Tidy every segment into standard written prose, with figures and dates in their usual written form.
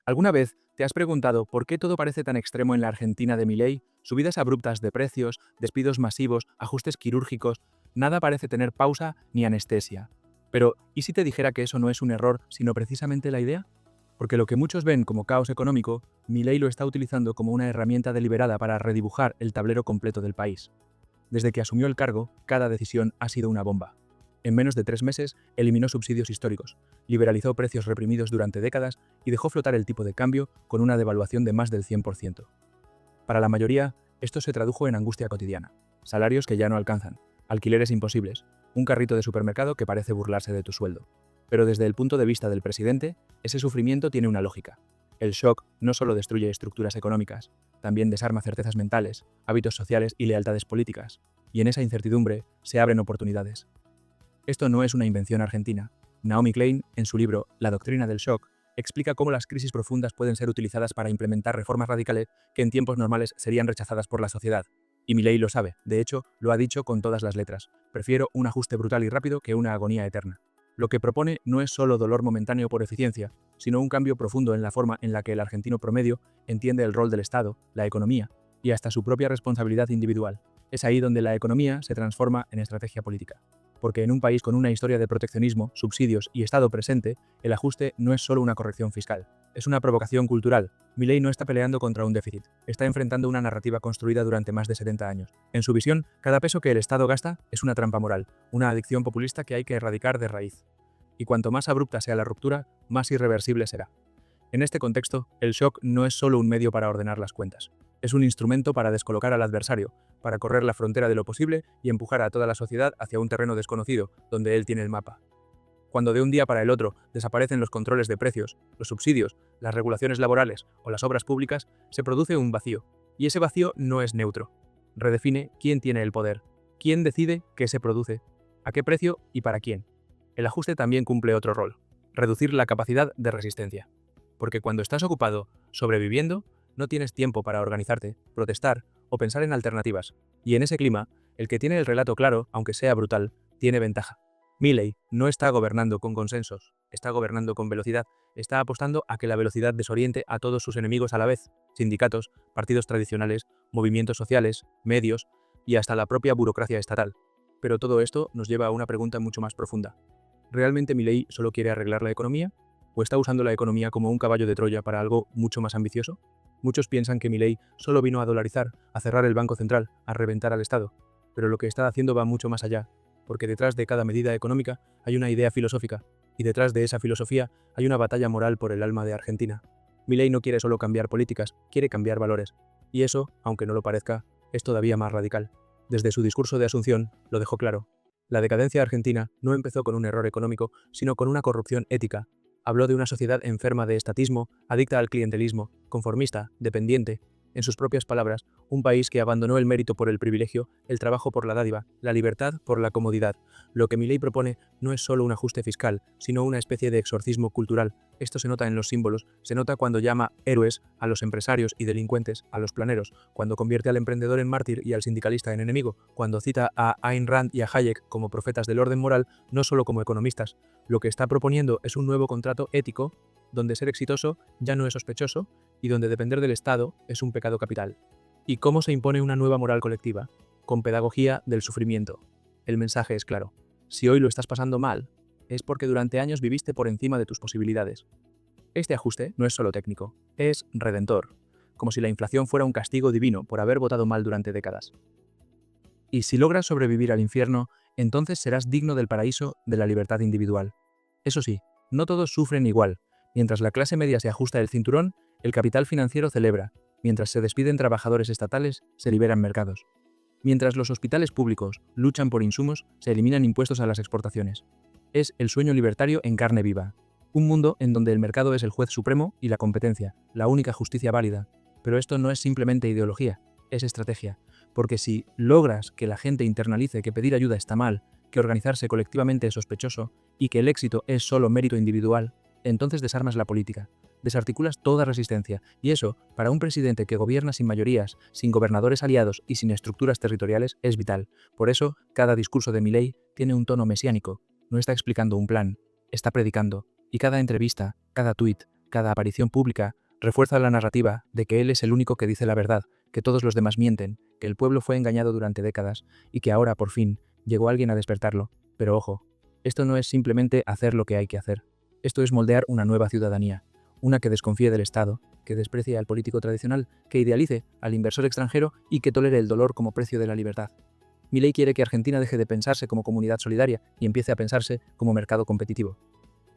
¿Alguna vez te has preguntado por qué todo parece tan extremo en la Argentina de Milei? Subidas abruptas de precios, despidos masivos, ajustes quirúrgicos, nada parece tener pausa ni anestesia. Pero, ¿y si te dijera que eso no es un error, sino precisamente la idea? Porque lo que muchos ven como caos económico, Milei lo está utilizando como una herramienta deliberada para redibujar el tablero completo del país. Desde que asumió el cargo, cada decisión ha sido una bomba. En menos de 3 meses, eliminó subsidios históricos, liberalizó precios reprimidos durante décadas y dejó flotar el tipo de cambio con una devaluación de más del 100%. Para la mayoría, esto se tradujo en angustia cotidiana, salarios que ya no alcanzan, alquileres imposibles, un carrito de supermercado que parece burlarse de tu sueldo. Pero desde el punto de vista del presidente, ese sufrimiento tiene una lógica. El shock no solo destruye estructuras económicas, también desarma certezas mentales, hábitos sociales y lealtades políticas, y en esa incertidumbre se abren oportunidades. Esto no es una invención argentina. Naomi Klein, en su libro La doctrina del shock, explica cómo las crisis profundas pueden ser utilizadas para implementar reformas radicales que en tiempos normales serían rechazadas por la sociedad. Y Milei lo sabe, de hecho, lo ha dicho con todas las letras. Prefiero un ajuste brutal y rápido que una agonía eterna. Lo que propone no es solo dolor momentáneo por eficiencia, sino un cambio profundo en la forma en la que el argentino promedio entiende el rol del Estado, la economía y hasta su propia responsabilidad individual. Es ahí donde la economía se transforma en estrategia política. Porque en un país con una historia de proteccionismo, subsidios y Estado presente, el ajuste no es solo una corrección fiscal, es una provocación cultural. Milei no está peleando contra un déficit, está enfrentando una narrativa construida durante más de 70 años. En su visión, cada peso que el Estado gasta es una trampa moral, una adicción populista que hay que erradicar de raíz. Y cuanto más abrupta sea la ruptura, más irreversible será. En este contexto, el shock no es solo un medio para ordenar las cuentas. Es un instrumento para descolocar al adversario, para correr la frontera de lo posible y empujar a toda la sociedad hacia un terreno desconocido, donde él tiene el mapa. Cuando de un día para el otro desaparecen los controles de precios, los subsidios, las regulaciones laborales o las obras públicas, se produce un vacío. Y ese vacío no es neutro. Redefine quién tiene el poder, quién decide qué se produce, a qué precio y para quién. El ajuste también cumple otro rol: reducir la capacidad de resistencia. Porque cuando estás ocupado, sobreviviendo, no tienes tiempo para organizarte, protestar o pensar en alternativas. Y en ese clima, el que tiene el relato claro, aunque sea brutal, tiene ventaja. Milei no está gobernando con consensos, está gobernando con velocidad, está apostando a que la velocidad desoriente a todos sus enemigos a la vez: sindicatos, partidos tradicionales, movimientos sociales, medios y hasta la propia burocracia estatal. Pero todo esto nos lleva a una pregunta mucho más profunda. ¿Realmente Milei solo quiere arreglar la economía? ¿O está usando la economía como un caballo de Troya para algo mucho más ambicioso? Muchos piensan que Milei solo vino a dolarizar, a cerrar el Banco Central, a reventar al Estado. Pero lo que está haciendo va mucho más allá, porque detrás de cada medida económica hay una idea filosófica, y detrás de esa filosofía hay una batalla moral por el alma de Argentina. Milei no quiere solo cambiar políticas, quiere cambiar valores. Y eso, aunque no lo parezca, es todavía más radical. Desde su discurso de Asunción, lo dejó claro. La decadencia argentina no empezó con un error económico, sino con una corrupción ética. Habló de una sociedad enferma de estatismo, adicta al clientelismo, conformista, dependiente. En sus propias palabras, un país que abandonó el mérito por el privilegio, el trabajo por la dádiva, la libertad por la comodidad. Lo que Milei propone no es solo un ajuste fiscal, sino una especie de exorcismo cultural. Esto se nota en los símbolos, se nota cuando llama héroes a los empresarios y delincuentes, a los planeros, cuando convierte al emprendedor en mártir y al sindicalista en enemigo, cuando cita a Ayn Rand y a Hayek como profetas del orden moral, no solo como economistas. Lo que está proponiendo es un nuevo contrato ético, donde ser exitoso ya no es sospechoso y donde depender del Estado es un pecado capital. ¿Y cómo se impone una nueva moral colectiva? Con pedagogía del sufrimiento. El mensaje es claro: si hoy lo estás pasando mal, es porque durante años viviste por encima de tus posibilidades. Este ajuste no es solo técnico, es redentor, como si la inflación fuera un castigo divino por haber votado mal durante décadas. Y si logras sobrevivir al infierno, entonces serás digno del paraíso de la libertad individual. Eso sí, no todos sufren igual. Mientras la clase media se ajusta el cinturón, el capital financiero celebra. Mientras se despiden trabajadores estatales, se liberan mercados. Mientras los hospitales públicos luchan por insumos, se eliminan impuestos a las exportaciones. Es el sueño libertario en carne viva. Un mundo en donde el mercado es el juez supremo y la competencia, la única justicia válida. Pero esto no es simplemente ideología, es estrategia. Porque si logras que la gente internalice que pedir ayuda está mal, que organizarse colectivamente es sospechoso y que el éxito es solo mérito individual, entonces desarmas la política, desarticulas toda resistencia, y eso, para un presidente que gobierna sin mayorías, sin gobernadores aliados y sin estructuras territoriales, es vital. Por eso, cada discurso de Milei tiene un tono mesiánico, no está explicando un plan, está predicando, y cada entrevista, cada tuit, Cada aparición pública refuerza la narrativa de que él es el único que dice la verdad, que todos los demás mienten, que el pueblo fue engañado durante décadas y que ahora, por fin, llegó alguien a despertarlo. Pero ojo, esto no es simplemente hacer lo que hay que hacer. Esto es moldear una nueva ciudadanía, una que desconfíe del Estado, que desprecie al político tradicional, que idealice al inversor extranjero y que tolere el dolor como precio de la libertad. Milei quiere que Argentina deje de pensarse como comunidad solidaria y empiece a pensarse como mercado competitivo.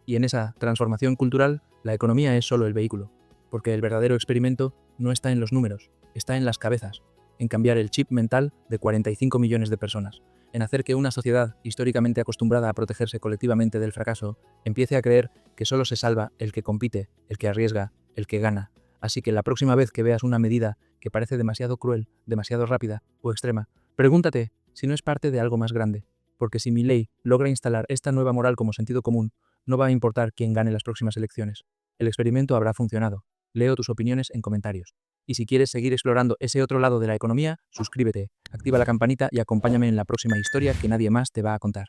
Y en esa transformación cultural, la economía es solo el vehículo, porque el verdadero experimento no está en los números, está en las cabezas, en cambiar el chip mental de 45 millones de personas, en hacer que una sociedad históricamente acostumbrada a protegerse colectivamente del fracaso empiece a creer que solo se salva el que compite, el que arriesga, el que gana. Así que la próxima vez que veas una medida que parece demasiado cruel, demasiado rápida o extrema, pregúntate si no es parte de algo más grande, porque si Milei logra instalar esta nueva moral como sentido común, no va a importar quién gane las próximas elecciones. El experimento habrá funcionado. Leo tus opiniones en comentarios. Y si quieres seguir explorando ese otro lado de la economía, suscríbete, activa la campanita y acompáñame en la próxima historia que nadie más te va a contar.